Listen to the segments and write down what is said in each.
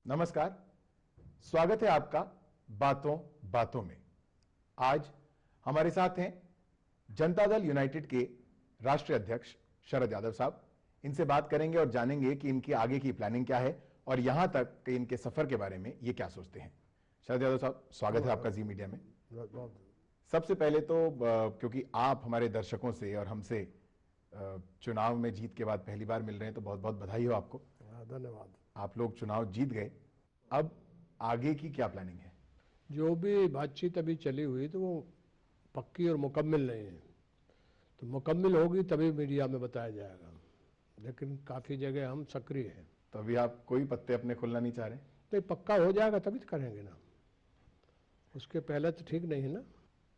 नमस्कार, स्वागत है आपका बातों बातों में। आज हमारे साथ हैं जनता दल यूनाइटेड के राष्ट्रीय अध्यक्ष शरद यादव साहब। इनसे बात करेंगे और जानेंगे कि इनकी आगे की प्लानिंग क्या है और यहां तक कि इनके सफर के बारे में ये क्या सोचते हैं। शरद यादव साहब, स्वागत है आपका जी मीडिया में। सबसे पहले तो क्योंकि आप हमारे दर्शकों से और हमसे चुनाव में जीत के बाद पहली बार मिल रहे हैं, तो बहुत बहुत बधाई हो आपको। धन्यवाद। आप लोग चुनाव जीत गए, अब आगे की क्या प्लानिंग है? जो भी बातचीत अभी चली हुई तो वो पक्की और मुकम्मल नहीं है, तो मुकम्मल होगी तभी मीडिया में बताया जाएगा, लेकिन काफ़ी जगह हम सक्रिय हैं। तो अभी आप कोई पत्ते अपने खुलना नहीं चाह रहे? तो पक्का हो जाएगा तभी तो करेंगे ना, उसके पहले तो ठीक नहीं है ना।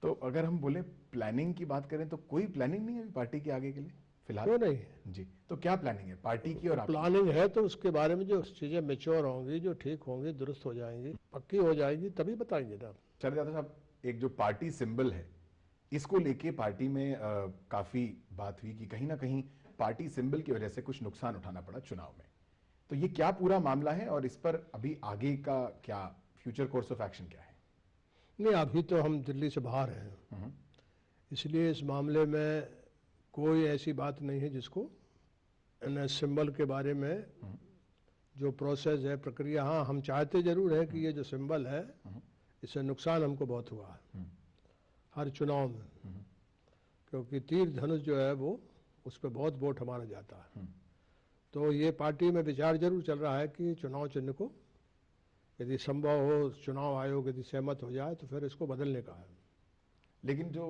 तो अगर हम बोले प्लानिंग की बात करें तो कोई प्लानिंग नहीं है अभी पार्टी के आगे के लिए फिलहाल? क्यों नहीं है जी, तो क्या प्लानिंग है पार्टी की? और आपकी? प्लानिंग है तो उसके बारे में जो चीज़ें मैच्योर होंगी, जो ठीक होंगी, दुरुस्त हो जाएंगी, पक्की हो जाएगी तभी बताएंगे ना। शरद यादव साहब, एक जो पार्टी सिंबल है, इसको लेके पार्टी में काफी बात हुई कि कहीं ना कहीं पार्टी सिंबल की वजह से कुछ नुकसान उठाना पड़ा चुनाव में। तो ये क्या पूरा मामला है और इस पर अभी आगे का क्या फ्यूचर कोर्स ऑफ एक्शन क्या है? नहीं, अभी तो हम दिल्ली से बाहर हैं, इसलिए इस मामले में कोई ऐसी बात नहीं है जिसको सिंबल के बारे में जो प्रोसेस है, प्रक्रिया। हाँ, हम चाहते जरूर है कि ये जो सिंबल है इससे नुकसान हमको बहुत हुआ है हर चुनाव में, क्योंकि तीर धनुष जो है वो उस पर बहुत वोट हमारा जाता है। तो ये पार्टी में विचार जरूर चल रहा है कि चुनाव चिन्ह को यदि संभव हो, चुनाव आयोग यदि सहमत हो जाए तो फिर इसको बदलने का है। लेकिन जो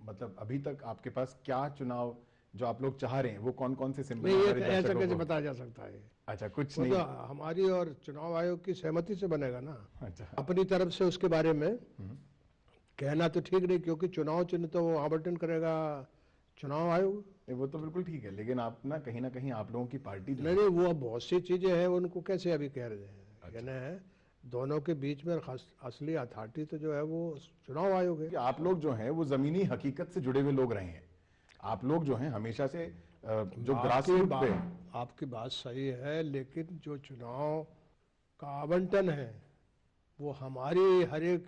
मतलब अभी तक आपके पास क्या चुनाव जो आप लोग चाह रहे हैं वो कौन कौन से सिंबल? ऐसा कैसे बताया जा सकता है? अच्छा, कुछ नहीं, तो हमारी और चुनाव आयोग की सहमति से बनेगा ना। अच्छा, अपनी तरफ से उसके बारे में कहना तो ठीक नहीं, क्योंकि चुनाव चिन्ह तो आवंटन करेगा चुनाव आयोग। वो तो बिल्कुल ठीक है, लेकिन आप ना कहीं आप लोगों की पार्टी जो नहीं, वो बहुत सी चीजें हैं, उनको कैसे अभी कह रहे हैं। यानी दोनों के बीच में असली अथॉरिटी तो जो है वो चुनाव आयोग है। आप लोग जो हैं वो जमीनी हकीकत से जुड़े हुए लोग रहे हैं। आप लोग जो हैं हमेशा से जो ग्रासरूट पे। आपकी बात सही है, लेकिन जो चुनाव का आवंटन है वो हमारी हर एक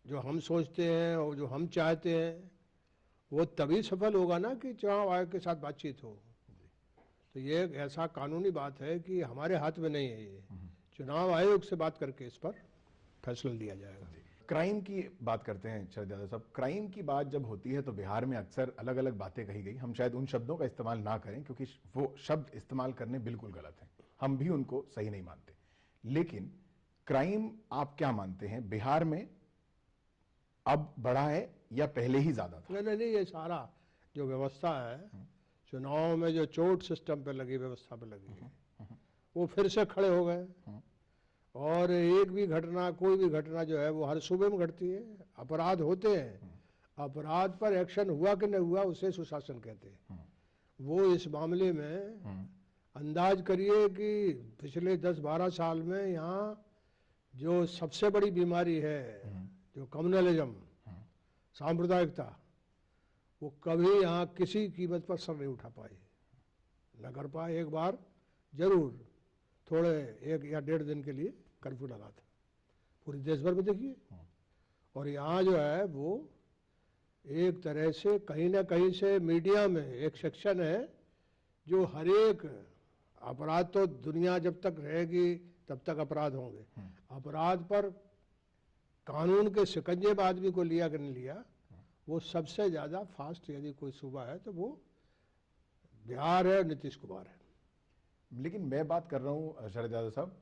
जो हम सोचते हैं और जो हम चाहते हैं वो तभी सफल होगा ना कि चुनाव आयोग के साथ बातचीत हो। तो ये एक ऐसा कानूनी बात है कि हमारे हाथ में नहीं है, ये चुनाव आयोग से बात करके इस पर फैसला लिया जाएगा। क्राइम की बात करते हैं शरद यादव साहब, क्राइम की बात जब होती है तो बिहार में अक्सर अलग अलग बातें कही गई। हम शायद उन शब्दों का इस्तेमाल ना करें क्योंकि वो शब्द इस्तेमाल करने बिल्कुल गलत हैं, हम भी उनको सही नहीं मानते। लेकिन क्राइम आप क्या मानते हैं, बिहार में अब बढ़ा है या पहले ही ज्यादा था? नहीं, ये सारा जो व्यवस्था है चुनाव में जो चोट सिस्टम पे लगी, व्यवस्था पे लगी है, वो फिर से खड़े हो गए। और एक भी घटना, कोई भी घटना जो है वो हर सूबे में घटती है। अपराध होते हैं, अपराध पर एक्शन हुआ कि नहीं हुआ उसे सुशासन कहते हैं। वो इस मामले में अंदाज करिए कि पिछले 10-12 साल में यहाँ जो सबसे बड़ी बीमारी है, जो कम्युनलिज्म, सांप्रदायिकता, वो कभी यहाँ किसी कीमत पर सर नहीं उठा पाए, न कर पाए। एक बार जरूर थोड़े 1 या 1.5 दिन के लिए कर्फ्यू लगा था, पूरे देश भर में देखिए। और यहाँ जो है वो एक तरह से कहीं ना कहीं से मीडिया में एक सेक्शन है जो हर एक अपराध, तो दुनिया जब तक रहेगी तब तक अपराध होंगे, अपराध पर कानून के शिकंजे में आदमी को लिया कि नहीं लिया, वो सबसे ज्यादा फास्ट यदि कोई सूबा है तो वो बिहार है और नीतीश कुमार है। लेकिन मैं बात कर रहा हूं शरद यादव साहब,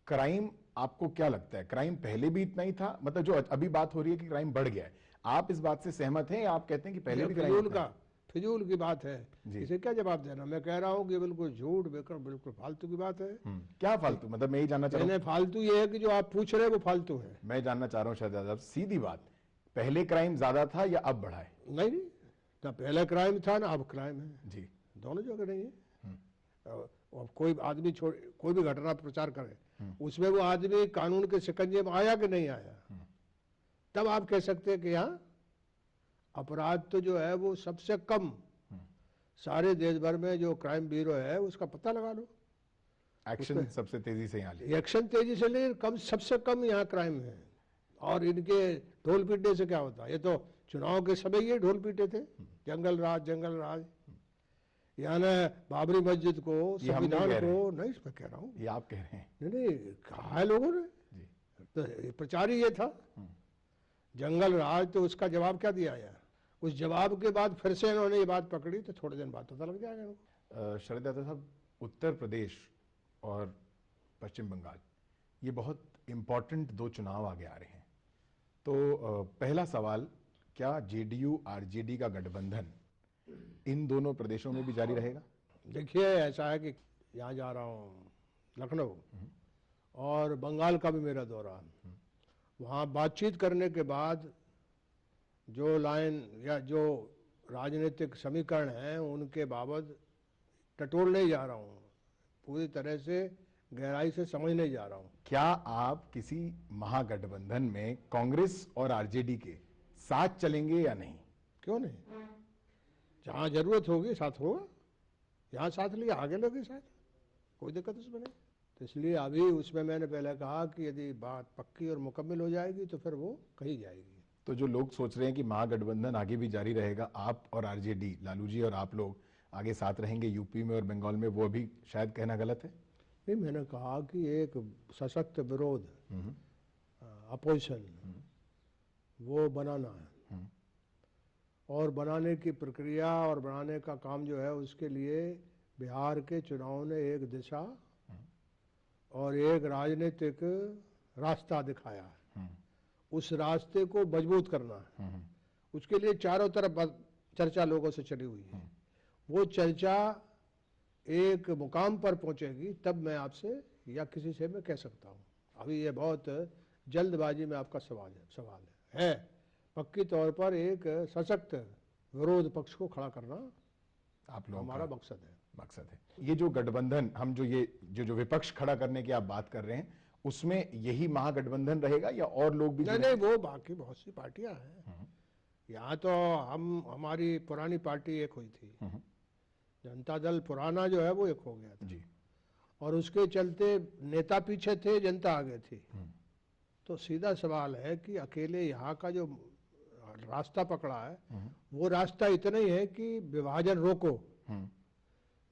क्राइम आपको क्या लगता है, क्राइम पहले भी इतना ही था? मतलब जो अभी बात हो रही है कि क्राइम बढ़ गया है, आप इस बात से सहमत हैं या आप कहते हैं कि पहले भी क्राइम? फिजूल की बात है, इसे क्या जवाब देना। मैं कह रहा हूं कि बिल्कुल झूठ, बिल्कुल फालतू की बात है। क्या फालतू? मतलब मैं ये जानना चाह रहा हूं। फालतू ये है कि जो आप पूछ रहे हैं वो फालतू है। मैं जानना चाह रहा हूं शरद यादव साहब, सीधी बात, पहले क्राइम ज्यादा था या अब बढ़ा है? नहीं, ना पहले क्राइम था ना अब क्राइम है जी, दोनों जगह नहीं है। और कोई आदमी कोई भी घटना प्रचार करे, उसमें वो आदमी कानून के शिकंजे में आया कि नहीं आया, तब आप कह सकते हैं कि यहाँ अपराध तो जो है वो सबसे कम सारे देश भर में जो क्राइम ब्यूरो है उसका पता लगा लो। एक्शन सबसे तेजी से यहाँ लिया। एक्शन तेजी से ले, कम सबसे कम यहाँ क्राइम है। और इनके ढोल पीटने से क्या होता है? ये तो चुनाव के समय ये ढोल पीटे थे, जंगल राज। यानी बाबरी मस्जिद को, ये हम नहीं संविधान कह रहे को, नहीं मैं कह रहा हूँ, ये आप कह रहे हैं। नहीं कहा है लोगों ने, जी तो ये प्रचार ही ये था जंगल राज। तो उसका जवाब क्या दिया यार? उस जवाब के बाद फिर से इन्होंने ये बात पकड़ी, तो थोड़े दिन बाद पता लग जाएगा इनको। शरद यादव साहब, उत्तर प्रदेश और पश्चिम बंगाल ये बहुत इंपॉर्टेंट दो चुनाव आगे आ रहे हैं। तो पहला सवाल, क्या जेडीयू आरजेडी का गठबंधन इन दोनों प्रदेशों में भी जारी रहेगा? देखिए ऐसा है कि यहाँ जा रहा हूँ लखनऊ, और बंगाल का भी मेरा दौरा। वहाँ बातचीत करने के बाद जो लाइन या जो राजनीतिक समीकरण हैं उनके बाबत टटोलने जा रहा हूँ, पूरी तरह से गहराई से समझने जा रहा हूँ। क्या आप किसी महागठबंधन में कांग्रेस और आरजेडी के साथ चलेंगे या नहीं? क्यों नहीं, जहाँ जरूरत होगी साथ होगा। यहाँ साथ लिया, आगे लोगे साथ, कोई दिक्कत उसमें नहीं। तो इसलिए अभी उसमें मैंने पहले कहा कि यदि बात पक्की और मुकम्मल हो जाएगी तो फिर वो कही जाएगी। तो जो लोग सोच रहे हैं कि महागठबंधन आगे भी जारी रहेगा, आप और आरजेडी, लालू जी और आप लोग आगे साथ रहेंगे यूपी में और बंगाल में, वो अभी शायद कहना गलत है? नहीं, मैंने कहा कि एक सशक्त विरोध, अपोजिशन, वो बनाना है। और बनाने की प्रक्रिया और बनाने का काम जो है, उसके लिए बिहार के चुनाव ने एक दिशा और एक राजनीतिक रास्ता दिखाया है। उस रास्ते को मजबूत करना है। उसके लिए चारों तरफ चर्चा लोगों से चली हुई है। वो चर्चा एक मुकाम पर पहुंचेगी तब मैं आपसे या किसी से मैं कह सकता हूँ। अभी ये बहुत जल्दबाजी में आपका सवाल है। पक्की तौर पर एक सशक्त विरोध पक्ष को खड़ा करना आप लोगों हमारा का मकसद है। ये जो गठबंधन, हम जो विपक्ष खड़ा करने की आप बात कर रहे हैं, उसमें यही महागठबंधन रहेगा या और लोग भी? नहीं, वो बाकी बहुत सी पार्टियां हैं। यहाँ तो हमारी पुरानी पार्टी एक हुई थी, जनता दल पुराना जो है वो एक हो गया था जी। और उसके चलते नेता पीछे थे, जनता आगे थी। तो सीधा सवाल है कि अकेले यहाँ का जो रास्ता पकड़ा है, वो रास्ता इतना ही है कि विभाजन रोको।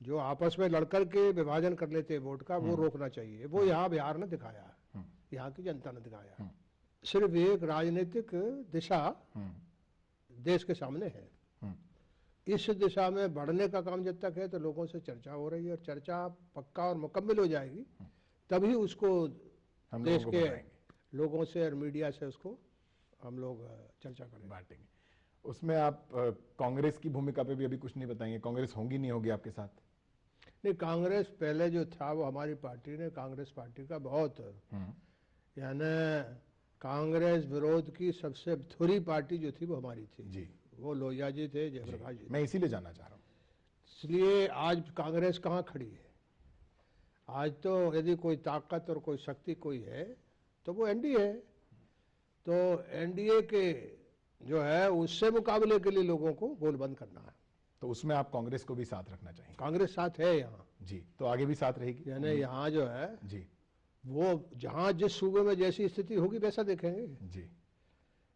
जो आपस में लड़कर के विभाजन कर लेते हैं वोट का, वो रोकना चाहिए। वो यहाँ बिहार ने दिखाया है, यहाँ की जनता ने दिखाया है। सिर्फ एक राजनीतिक दिशा देश के सामने है। इस दिशा में बढ़ने का काम जब तक है तो लोगों से चर्चा हो रही है, और चर्चा पक्का और मुकम्मल हो जाएगी तभी उसको हम देश लोगों को के बताएंगे, लोगों से और मीडिया से उसको हम लोग चर्चा करेंगे, बांटेंगे। उसमें आप कांग्रेस की भूमिका पे भी अभी कुछ नहीं बताएंगे? कांग्रेस होंगी नहीं होगी आपके साथ? नहीं, कांग्रेस पहले जो था वो हमारी पार्टी ने, कांग्रेस पार्टी का बहुत, यानी कांग्रेस विरोध की सबसे थोड़ी पार्टी जो थी वो हमारी थी जी। वो लोहिया जी थे, जयप्रकाश जी। मैं इसीलिए जानना चाह रहा हूँ। इसलिए आज कांग्रेस कहाँ खड़ी है? आज तो यदि कोई ताकत और कोई शक्ति कोई है तो वो एनडीए है। तो एनडीए के जो है उससे मुकाबले के लिए लोगों को गोल बंद करना है। तो उसमें आप कांग्रेस को भी साथ रखना चाहेंगे? कांग्रेस साथ है यहाँ जी। तो आगे भी साथ रहेगी? यानी यहाँ जो है जी वो जहाँ जिस सूबे में जैसी स्थिति होगी वैसा देखेंगे। जी।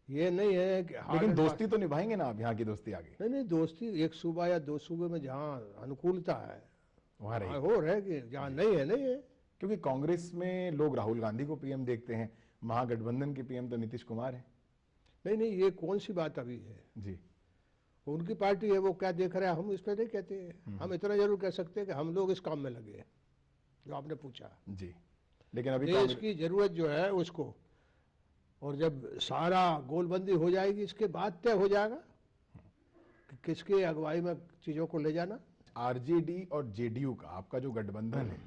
ये नहीं है कि लेकिन दोस्ती तो निभाएंगे ना आप? यहाँ की दोस्ती आगे? नहीं, दोस्ती एक सूबा या दो सूबे में जहाँ अनुकूलता है वहाँ रहेगी। हो रहेगी, जहाँ नहीं है नहीं है। क्योंकि कांग्रेस में लोग राहुल गांधी को पीएम देखते हैं, महागठबंधन के पीएम तो नीतीश कुमार है। नहीं, ये कौन सी बात अभी है? जी। उनकी पार्टी है, वो क्या देख रहा है हम इस पर नहीं कहते हैं। हम इतना जरूर कह सकते हैं कि हम लोग इस काम में लगे हैं जो आपने पूछा। जी। लेकिन अभी देश की जरूरत जो है उसको, और जब सारा गोलबंदी हो जाएगी इसके बाद तय हो जाएगा कि किसके अगुवाई में चीजों को ले जाना। आरजेडी और जेडीयू का आपका जो गठबंधन है,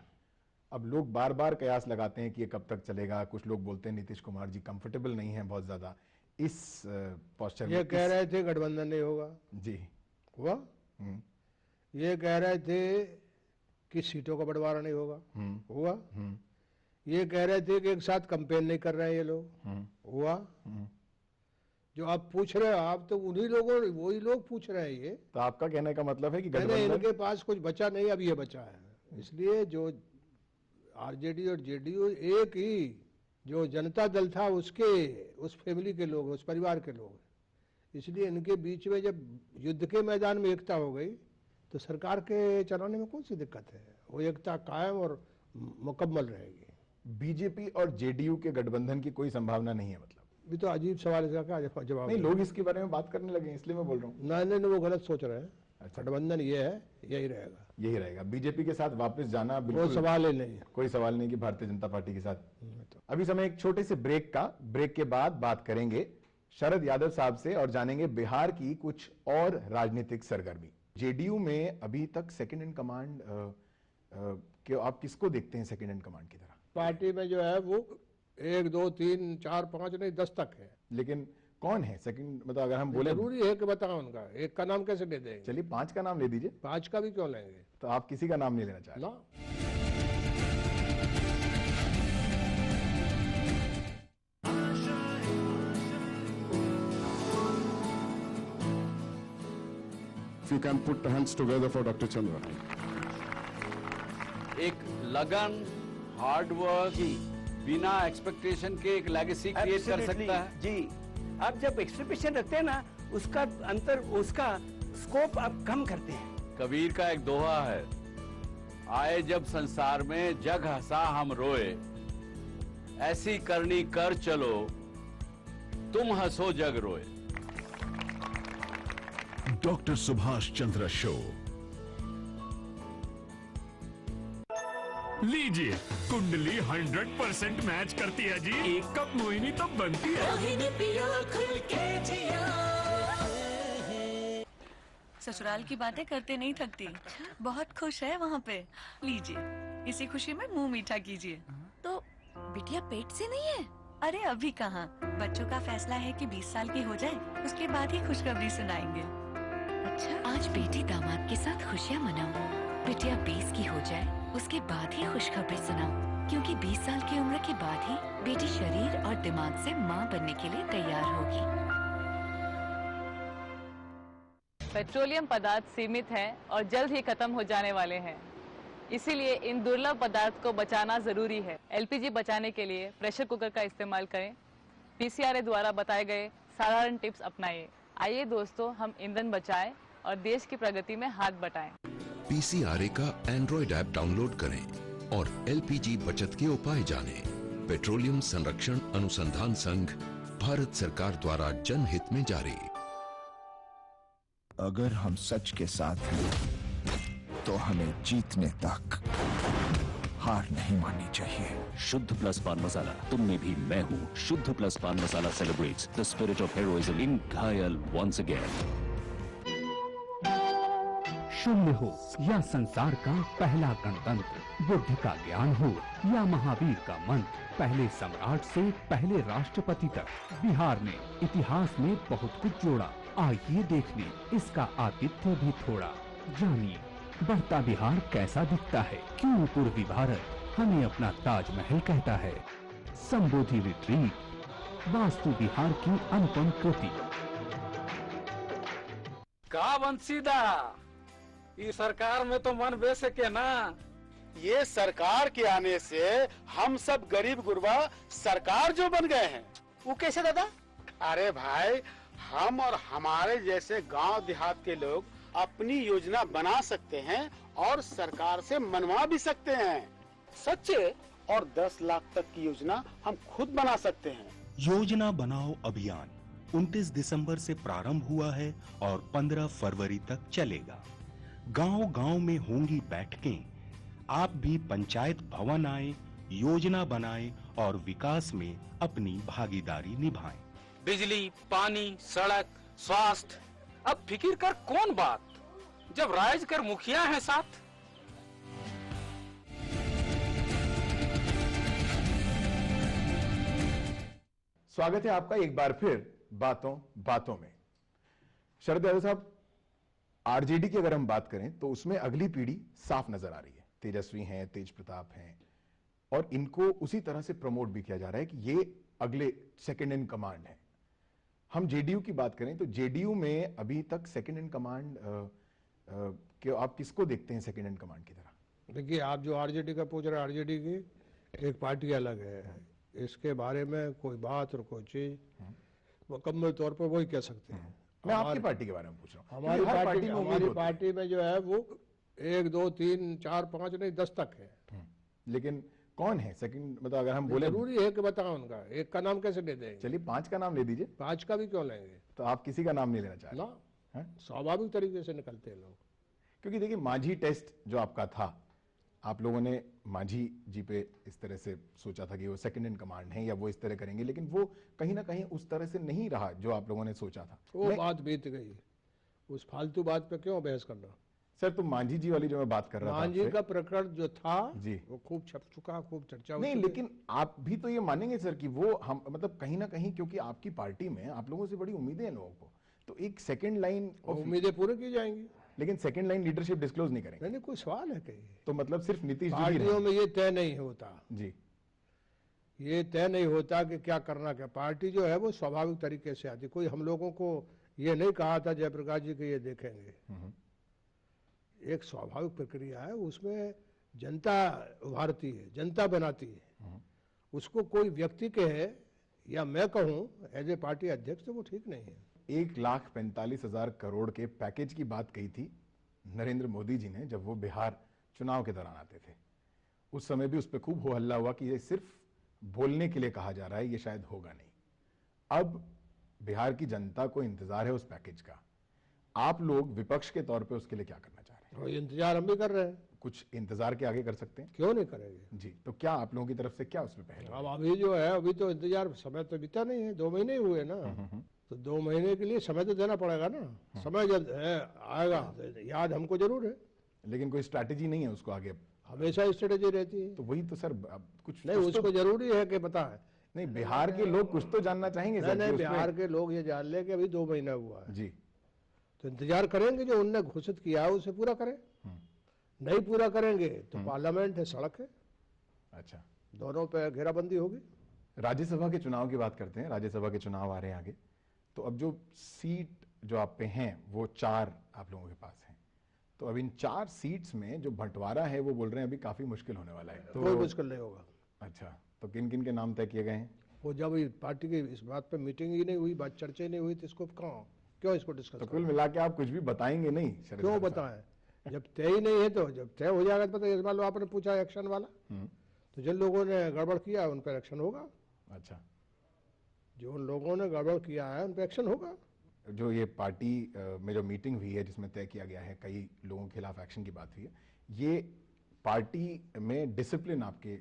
अब लोग बार बार कयास लगाते हैं कि ये कब तक चलेगा। कुछ लोग बोलते हैं नीतीश कुमार जी कंफर्टेबल नहीं है बहुत ज्यादा इस पोस्चर में। ये कह रहे थे गठबंधन नहीं होगा, जी। हुआ। ये कह रहे थे कि सीटों का बंटवारा नहीं होगा, हुआ। ये कह रहे थे कि एक साथ कैंपेन नहीं कर रहे हैं ये लोग, हुआ। जो आप पूछ रहे हो, आप तो उन्हीं लोगों, वही लोग पूछ रहे हैं ये। तो आपका कहने का मतलब है कि मैंने गठबंधन इनके पास कुछ बचा नहीं, अब ये बचा है। इसलिए जो आरजेडी और जेडीयू एक ही, जो जनता दल था उसके, उस फैमिली के लोग, उस परिवार के लोग, इसलिए इनके बीच में जब युद्ध के मैदान में एकता हो गई तो सरकार के चलाने में कौन सी दिक्कत है, वो एकता कायम और मुकम्मल रहेगी। बीजेपी और जेडीयू के गठबंधन की कोई संभावना नहीं है, मतलब ये तो अजीब सवाल है, इसका क्या जवाब नहीं, दें? लोग इसके बारे में बात करने लगे हैं, इसलिए मैं बोल रहा हूँ। नहीं, वो गलत सोच रहे हैं। अच्छा। गठबंधन ये है, यही रहेगा, यही रहेगा, बीजेपी के साथ वापस जाना कोई बिल्कुल सवाल ही नहीं है। कोई सवाल नहीं कि भारतीय जनता पार्टी के साथ। तो अभी समय एक छोटे से ब्रेक का, ब्रेक के बाद बात करेंगे शरद यादव साहब से और जानेंगे बिहार की कुछ और राजनीतिक सरगर्मी। जेडीयू में अभी तक सेकंड इन कमांड कि आप किसको देखते हैं सेकंड इन कमांड की तरह? पार्टी में जो है वो 1 2 3 4 5 नहीं 10 तक है। लेकिन कौन है सेकंड, मतलब अगर हम बोले, जरूरी है कि बताओ उनका, एक का नाम कैसे ले देंगे? चलिए 5 का नाम ले दीजिए। 5 का भी क्यों लेंगे? तो आप किसी का नाम नहीं लेना चाहते? ना, If you can put hands together for Dr. Chandra. एक लगन, हार्ड वर्क, बिना एक्सपेक्टेशन के एक लेगेसी क्रिएट कर Absolutely, सकता है। जी। आप जब एक्सपेक्टेशन रखते हैं ना, उसका अंतर, उसका स्कोप आप कम करते हैं। कबीर का एक दोहा है, आए जब संसार में जग हंसा हम रोए, ऐसी करनी कर चलो तुम हंसो जग रोए। Doctor Subhash Chandra show. लीजिए, कुंडली 100% मैच करती है जी। एक कप मोहिनी तो बनती है। ससुराल की बातें करते नहीं थकती। बहुत खुश है वहाँ पे। लीजिए, इसी खुशी में मुंह मीठा कीजिए। तो बिटिया पेट से नहीं है? अरे अभी कहाँ, बच्चों का फैसला है कि 20 साल की हो जाए, उसके बाद ही खुशखबरी सुनाएंगे। अच्छा, आज बेटी दामाद के साथ खुशियाँ मनाओ। बिटिया 20 की हो जाए, उसके बाद ही खुशखबरी सुनाओ, क्योंकि 20 साल की उम्र के बाद ही बेटी शरीर और दिमाग से माँ बनने के लिए तैयार होगी। पेट्रोलियम पदार्थ सीमित हैं और जल्द ही खत्म हो जाने वाले हैं, इसीलिए इन दुर्लभ पदार्थ को बचाना जरूरी है। एलपीजी बचाने के लिए प्रेशर कुकर का इस्तेमाल करें। पीसीआरए द्वारा बताए गए साधारण टिप्स अपनाइए। आइए दोस्तों, हम ईंधन बचाएं और देश की प्रगति में हाथ बटाएं। पीसीआरए का एंड्रॉइड ऐप डाउनलोड करें और एलपीजी बचत के उपाय जानें। पेट्रोलियम संरक्षण अनुसंधान संघ, भारत सरकार द्वारा जनहित में जारी। अगर हम सच के साथ हैं तो हमें जीतने तक हार नहीं माननी चाहिए। शुद्ध प्लस पान मसाला, तुम में भी मैं हूँ। Shudh plus pan masala celebrates the spirit of heroism in Ghayal once again. शून्य हो या संसार का पहला गणतंत्र, बुद्ध का ज्ञान हो या महावीर का मंत्र, पहले सम्राट से पहले राष्ट्रपति तक, बिहार ने इतिहास में बहुत कुछ जोड़ा। आइए देख लें इसका आतिथ्य भी थोड़ा। जानिए बढ़ता बिहार कैसा दिखता है, क्यों पूर्वी भारत हमें अपना ताजमहल कहता है। संबोधि रिट्रीट, वास्तु बिहार की अनुपम कृति। का बंसीदा, इस सरकार में तो मन बेसे के ना। ये सरकार के आने से हम सब गरीब गुरबा सरकार जो बन गए हैं। वो कैसे दादा? अरे भाई, हम और हमारे जैसे गांव देहात के लोग अपनी योजना बना सकते हैं और सरकार से मनवा भी सकते हैं। सच्चे? और 10 लाख तक की योजना हम खुद बना सकते हैं। योजना बनाओ अभियान 29 दिसंबर से प्रारंभ हुआ है और 15 फरवरी तक चलेगा। गांव-गांव में होंगी बैठकें। आप भी पंचायत भवन आए, योजना बनाएं और विकास में अपनी भागीदारी निभाएं। बिजली, पानी, सड़क, स्वास्थ्य, अब फिक्र कर कौन बात, जब राज कर मुखिया है साथ। स्वागत है आपका एक बार फिर बातों बातों में। शरद यादव साहब, आरजेडी की अगर हम बात करें तो उसमें अगली पीढ़ी साफ नजर आ रही है। तेजस्वी हैं, तेज प्रताप हैं, और इनको उसी तरह से प्रमोट भी किया जा रहा है कि ये अगले सेकंड इन कमांड है। हम जेडीयू की बात करें तो जेडीयू में अभी तक सेकंड इन कमांड कि आप किसको देखते हैं सेकंड इन कमांड की तरह? देखिए, आप जो आरजेडी का पूछ रहे हैं, आरजेडी की एक पार्टी अलग है, इसके बारे में कोई बात और कोई चीज मुकम्मल तौर पर वही कह सकते हैं। मैं आपकी पार्टी के बारे में पूछ रहा हूँ। हमारी हर पार्टी में में उम्मीद हमारी होती है। पार्टी में जो है वो 1 2 3 4 5 नहीं 10 तक है। लेकिन कौन है सेकंड, मतलब अगर हम बोले जरूरी है कि बताओ उनका, एक का नाम कैसे दे देंगे? चलिए 5 का नाम ले दीजिए। 5 का भी क्यों लेंगे? तो आप किसी का नाम नहीं लेना चाह रहे ना, स्वाभाविक तरीके से निकलते हैं लोग। क्योंकि देखिए मांझी टेस्ट जो आपका था, आप लोगों ने मांझी जी पे इस तरह से सोचा था कि वो सेकंड इन कमांड है या वो इस तरह करेंगे, लेकिन वो कहीं ना कहीं उस तरह से नहीं रहा जो आप लोगों ने सोचा था। वो बात बीत गई, उस फालतू बात पे क्यों बहस करना? सर, तो मांझी जी वाली जो मैं बात कर रहा था मांझी का प्रकरण जो था जी, वो खूब छप चुका, खूब चर्चा नहीं, लेकिन आप भी तो ये मानेंगे सर कि वो हम मतलब कहीं ना कहीं, क्योंकि आपकी पार्टी में आप लोगों से बड़ी उम्मीदें हैं लोगों को, तो एक सेकंड लाइन उम्मीदें पूरी की जाएंगी, लेकिन सेकंड लाइन लीडरशिप डिस्क्लोज नहीं करेंगे। नहीं, कोई सवाल है कहीं? तो मतलब सिर्फ नीतीश जी ही पार्टियों में ये तय नहीं होता जी, ये तय नहीं होता कि क्या करना, क्या पार्टी जो है वो स्वाभाविक तरीके से आती। कोई हम लोगों को ये नहीं कहा था जयप्रकाश जी के ये देखेंगे, एक स्वाभाविक प्रक्रिया है, उसमें जनता उभारती है, जनता बनाती है। उसको कोई व्यक्ति कहे या मैं कहूं एज ए पार्टी अध्यक्ष तो वो ठीक नहीं है। 1,45,000 करोड़ के पैकेज की बात कही थी नरेंद्र मोदी जी ने जब वो बिहार चुनाव के दौरान आते थे। उस समय भी उस पर खूब हो हल्ला हुआ कि ये सिर्फ बोलने के लिए कहा जा रहा है, ये शायद होगा नहीं। अब बिहार की जनता को इंतजार है उस पैकेज का, आप लोग विपक्ष के तौर पे उसके लिए क्या करना चाह रहे हैं? इंतजार हम भी कर रहे हैं। कुछ इंतजार के आगे कर सकते हैं? क्यों नहीं करेंगे जी, तो क्या आप लोगों की तरफ से क्या उसमें पहले? अब अभी जो है, अभी तो इंतजार, समय तो बीता नहीं है, 2 महीने हुए ना, तो 2 महीने के लिए समय तो देना पड़ेगा ना। समय जब है आएगा तो याद हमको जरूर है, लेकिन कोई स्ट्रैटेजी नहीं है उसको आगे? हमेशा स्ट्रेटेजी रहती है। तो वही तो सर, कुछ नहीं, उसको जरूरी है कि पता है। नहीं, बिहार के लोग कुछ तो जानना चाहेंगे सर। नहीं, बिहार के लोग ये जान ले कि अभी 2 महीना हुआ है जी, तो इंतजार करेंगे, जो उनने घोषित किया है उसे पूरा करें। नहीं पूरा करेंगे तो पार्लियामेंट है, सड़क है, अच्छा, दोनों पे घेराबंदी होगी। राज्यसभा के चुनाव की बात करते हैं। राज्यसभा के चुनाव आ रहे हैं आगे, तो अब जो सीट जो आप पे हैं वो 4 आप लोगों के पास हैं, तो अब इन 4 सीट्स में जो बंटवारा है वो बोल रहे हैं अभी काफी मुश्किल होने वाला है। तो कोई मुश्किल नहीं होगा। अच्छा, तो किन किन के नाम तय किए गए हैं? वो जब पार्टी की इस बात पे मीटिंग ही नहीं हुई, बात चर्चा ही नहीं हुई, तो इसको क्यों इसको डिस्कस? तो कुल मिला के आप कुछ भी बताएंगे नहीं? क्यों बताएं? जब तय ही नहीं है तो जब तय हो जाएगा तो पता। मान लो आपने पूछा एक्शन वाला, तो जिन लोगों ने गड़बड़ किया उन पर एक्शन होगा। अच्छा, जो उन लोगों ने गड़बड़ किया है उन पर एक्शन होगा। जो ये पार्टी में जो मीटिंग हुई है जिसमें तय किया गया है कई लोगों के खिलाफ एक्शन की बात हुई है, ये पार्टी में डिसिप्लिन आपके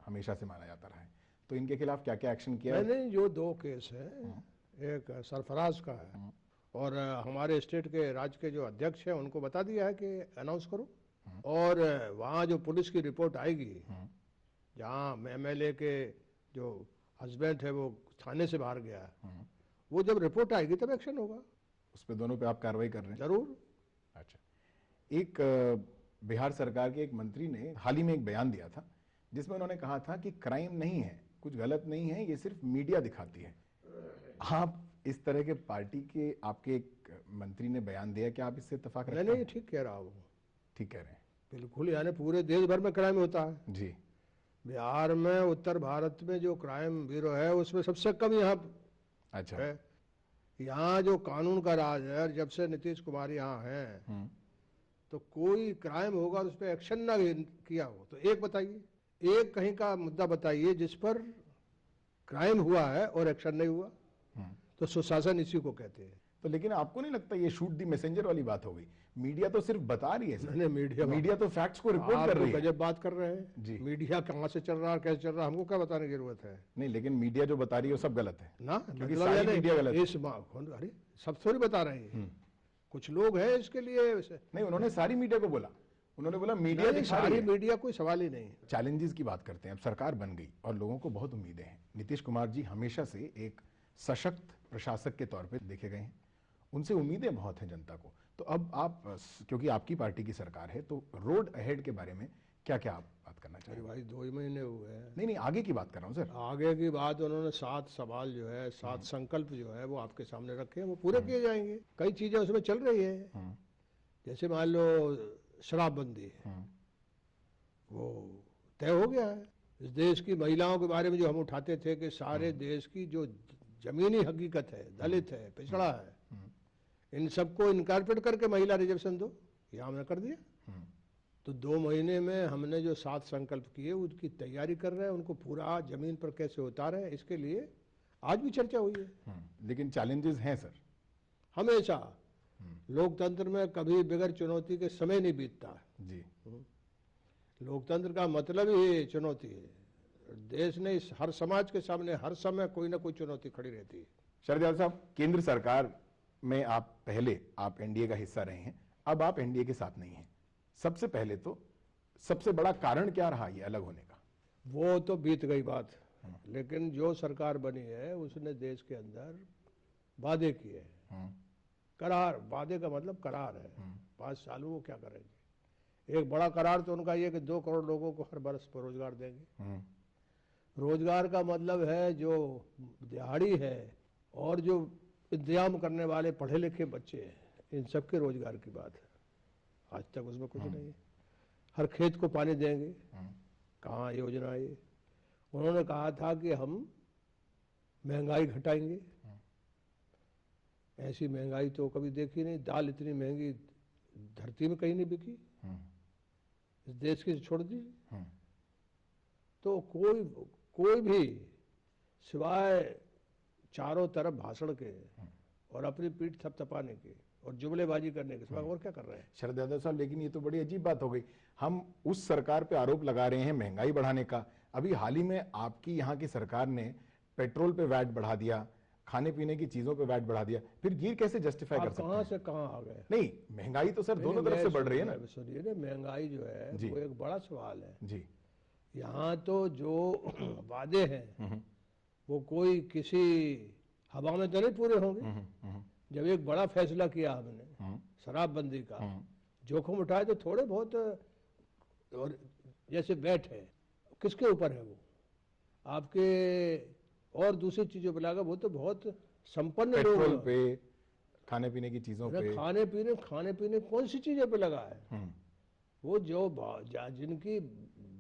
हमेशा से माना जाता रहा है, तो इनके खिलाफ क्या क्या एक्शन किया? नहीं, जो 2 केस है, एक सरफराज का है और हमारे स्टेट के राज्य के जो अध्यक्ष हैं उनको बता दिया है कि अनाउंस करो, और वहाँ जो पुलिस की रिपोर्ट आएगी, जहाँ MLA के जो हस्बैंड है वो थाने से बाहर गया है, वो जब रिपोर्ट आएगी तब एक्शन होगा। उस पे दोनों पे आप कार्रवाई कर रहे हैं? जरूर। अच्छा, एक बिहार सरकार के एक मंत्री ने हाल ही में एक बयान दिया था जिसमें उन्होंने कहा था कि क्राइम नहीं है, कुछ गलत नहीं है, ये सिर्फ मीडिया दिखाती है। आप इस तरह के पार्टी के आपके एक मंत्री ने बयान दिया, कि आप इससे इत्तेफाक रखते हैं? नहीं, ठीक कह रहा हूँ। ठीक कह रहे हैं, बिल्कुल। यानी पूरे देश भर में क्राइम होता है जी। बिहार में, उत्तर भारत में जो क्राइम ब्यूरो है उसमें सबसे कम यहाँ अच्छा है। यहाँ जो कानून का राज है, जब से नीतीश कुमार यहाँ हैं, तो कोई क्राइम होगा और उस पर एक्शन ना किया हो तो एक बताइए, एक कहीं का मुद्दा बताइए जिस पर क्राइम हुआ है और एक्शन नहीं हुआ, तो सुशासन इसी को कहते हैं। तो लेकिन आपको नहीं लगता ये शूट दी मैसेंजर वाली बात हो गई? मीडिया तो सिर्फ बता रही है सर। नहीं, मीडिया तो फैक्ट्स को रिपोर्ट कर रही है। गजब बात कर रहे हैं जी। मीडिया कहाँ से चल रहा है, कैसे चल रहा है, हमको क्या बताने की जरूरत है? नहीं, लेकिन मीडिया जो बता रही है वो सब गलत है ना, क्योंकि सारी मीडिया गलत है। अरे सब थोड़ी बता रहे हैं, कुछ लोग हैं इसके लिए। नहीं, उन्होंने सारी मीडिया को बोला, उन्होंने बोला मीडिया दिखा रही सारी है। मीडिया कोई सवाल ही नहीं। चैलेंजेस की बात करते हैं। अब सरकार बन गई और लोगों को बहुत उम्मीदें हैं। नीतीश कुमार जी हमेशा से एक सशक्त प्रशासक के तौर पे देखे गए हैं, उनसे उम्मीदें बहुत हैं जनता को। तो अब आप, क्योंकि आपकी पार्टी की सरकार है, तो रोड अहेड के बारे में क्या क्या आप बात करना चाहिए? भाई 2 ही महीने हुए हैं। नहीं, आगे की बात कर रहा हूँ सर। आगे की बात उन्होंने 7 सवाल जो है, 7 संकल्प जो है वो आपके सामने रखे हैं, वो पूरे किए जाएंगे। कई चीजें उसमें चल रही है, जैसे मान लो शराबबंदी, वो तय हो गया है। इस देश की महिलाओं के बारे में जो हम उठाते थे कि सारे देश की जो जमीनी हकीकत है, दलित है, पिछड़ा है, इन सबको इनकॉर्पोरेट करके महिला रिजर्वेशन दो, ये हमने कर दिया। तो 2 महीने में हमने जो 7 संकल्प किए उनकी तैयारी कर रहे हैं, उनको पूरा जमीन पर कैसे उतारें, इसके लिए आज भी चर्चा हुई है। लेकिन चैलेंजेस हैं सर, हमेशा लोकतंत्र में कभी बगैर चुनौती के समय नहीं बीतता जी। लोकतंत्र का मतलब ही चुनौती है। देश ने इस हर समाज के सामने हर समय कोई ना कोई चुनौती खड़ी रहती है। शरद यादव साहब, केंद्र सरकार में आप एनडीए का हिस्सा रहे हैं, अब आप एनडीए के साथ नहीं हैं। सबसे पहले तो सबसे बड़ा कारण क्या रहा ये अलग होने का? वो तो बीत गई बात, लेकिन जो सरकार बनी है उसने देश के अंदर वादे किए हैं। करार, वादे का मतलब करार है। 5 साल में वो क्या करेंगे। एक बड़ा करार तो उनका ये कि 2 करोड़ लोगों को हर बरस पर रोजगार देंगे। रोजगार का मतलब है जो दिहाड़ी है और जो इंतजाम करने वाले पढ़े लिखे बच्चे हैं, इन सबके रोजगार की बात है। आज तक उसमें कुछ नहीं है। हर खेत को पानी देंगे, कहाँ योजना है। उन्होंने कहा था कि हम महंगाई घटाएंगे। ऐसी महंगाई तो कभी देखी नहीं। दाल इतनी महंगी धरती में कहीं नहीं बिकी, इस देश की छोड़ दी। तो कोई भी सिवाय चारों तरफ भाषण के और अपनी पीठ थपथपाने के और जुमलेबाजी करने के सिवा और क्या कर रहे हैं। शरद यादव साहब, लेकिन ये तो बड़ी अजीब बात हो गई। हम उस सरकार पे आरोप लगा रहे हैं महंगाई बढ़ाने का। अभी हाल ही में आपकी यहाँ की सरकार ने पेट्रोल पे वैट बढ़ा दिया, खाने पीने की चीजों पे वैट बढ़ा दिया, फिर ये कैसे जस्टिफाई कर सकते हैं? कहाँ से कहाँ आ गए? नहीं, महंगाई तो सर दोनों तरफ से बढ़ रही है ना। सुनिए ना, महंगाई जो है वो एक बड़ा सवाल है जी। यहाँ तो जो वादे हैं वो कोई किसी हवा में तो नहीं पूरे होंगे। जब एक बड़ा फैसला किया हमने शराबबंदी का, जोखिम उठाए तो थोड़े बहुत, और जैसे वैट है किसके ऊपर है, वो आपके और दूसरी चीजों पे लगा, वो तो बहुत संपन्न लोग, पेट्रोल पे, खाने पीने की चीजों पे। खाने पीने कौन सी चीजों पे लगा है? वो जो जिनकी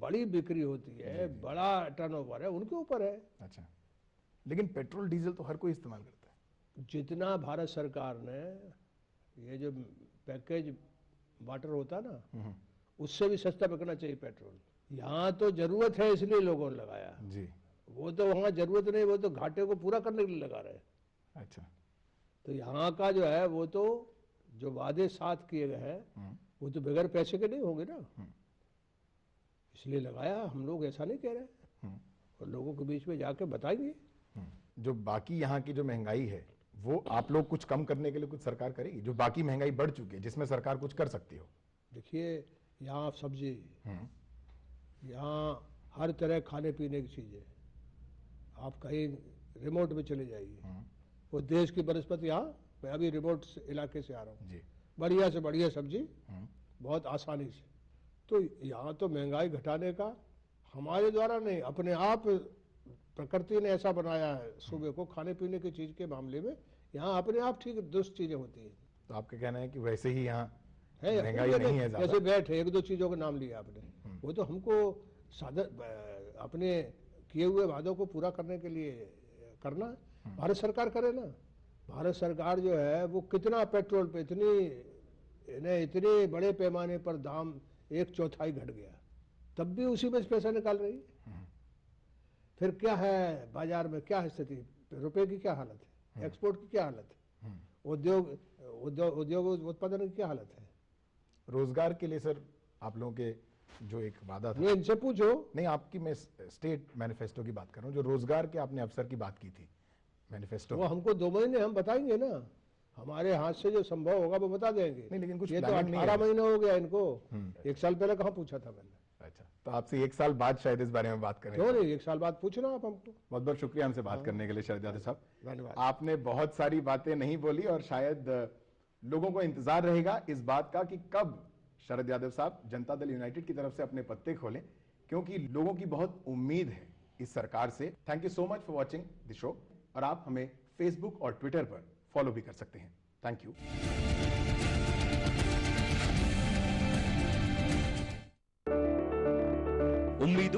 बड़ी बिक्री होती है, बड़ा टर्नओवर है, उनके ऊपर है। अच्छा, लेकिन पेट्रोल डीजल तो हर कोई इस्तेमाल करता है। जितना भारत सरकार ने ये जो पैकेज वाटर होता है ना, उससे भी सस्ता बिकना चाहिए पेट्रोल। यहाँ तो जरूरत है इसलिए लोगों ने लगाया जी। वो तो वहाँ जरूरत नहीं, वो तो घाटे को पूरा करने के लिए लगा रहे। अच्छा, तो यहाँ का जो है वो तो जो वादे साथ किए गए हैं वो तो बगैर पैसे के नहीं होंगे ना, इसलिए लगाया। हम लोग ऐसा नहीं कह रहे, और लोगों के बीच में जाके बताएंगे। जो बाकी यहाँ की जो महंगाई है वो आप लोग कुछ कम करने के लिए कुछ सरकार करेगी? जो बाकी महंगाई बढ़ चुकी है जिसमें सरकार कुछ कर सकती हो? देखिए, यहाँ सब्जी, यहाँ हर तरह खाने पीने की चीजें, आप कहीं रिमोट में चले जाइए, वो देश की वनस्पति, यहाँ मैं अभी रिमोट इलाके से आ रहा हूँ, बढ़िया से बढ़िया सब्जी बहुत आसानी से। तो यहाँ तो महंगाई घटाने का हमारे द्वारा नहीं, अपने आप प्रकृति ने ऐसा बनाया है सूबे को, खाने पीने की चीज के मामले में यहाँ अपने आप ठीक दुरुस्त चीजें होती हैं। तो आपका कहना है कि वैसे ही यहाँ है, महंगाई नहीं है ज्यादा? जैसे बैठ है, 1-2 चीजों का नाम लिया आपने, वो तो हमको अपने किए हुए वादों को पूरा करने के लिए करना। भारत सरकार करे ना। भारत सरकार जो है वो कितना पेट्रोल पे इतने बड़े पैमाने पर दाम 1/4 घट गया, तब भी उसी में से पैसा निकाल रही है। फिर क्या है बाजार में, क्या है स्थिति, रुपए की क्या हालत है, एक्सपोर्ट की क्या हालत है, उद्योग उत्पादन की क्या हालत है। रोजगार के लिए सर आप लोगों के जो एक वादा था, ये इनसे पूछो। नहीं, आपकी मैं स्टेट मैनिफेस्टो की बात कर रहा हूँ, जो रोजगार के आपने अवसर की बात की थी मैनिफेस्टो, वो हमको 2 महीने हम बताएंगे ना, हमारे हाथ से जो संभव होगा वो बता देंगे। नहीं, लेकिन कुछ ये तो प्लानिंग नहीं 18 है। महीने हो गया इनको, 1 साल पहले कहाँ पूछा था मैंने। अच्छा, तो आपसे 1 साल बाद शायद इस बारे में बात करें। क्यों नहीं, 1 साल बाद पूछना आप हमको। बहुत बहुत शुक्रिया हमसे बात करने के लिए शरद यादव साहब। धन्यवाद। आपने बहुत सारी बातें नहीं बोली और शायद लोगों को इंतजार रहेगा इस बात का कि कब शरद यादव साहब जनता दल यूनाइटेड की तरफ से अपने पत्ते खोलें, क्योंकि लोगों की बहुत उम्मीद है इस सरकार से। Thank you so much for watching the show, और आप हमें फेसबुक और ट्विटर पर फॉलो भी कर सकते हैं। Thank you. उम्मीदों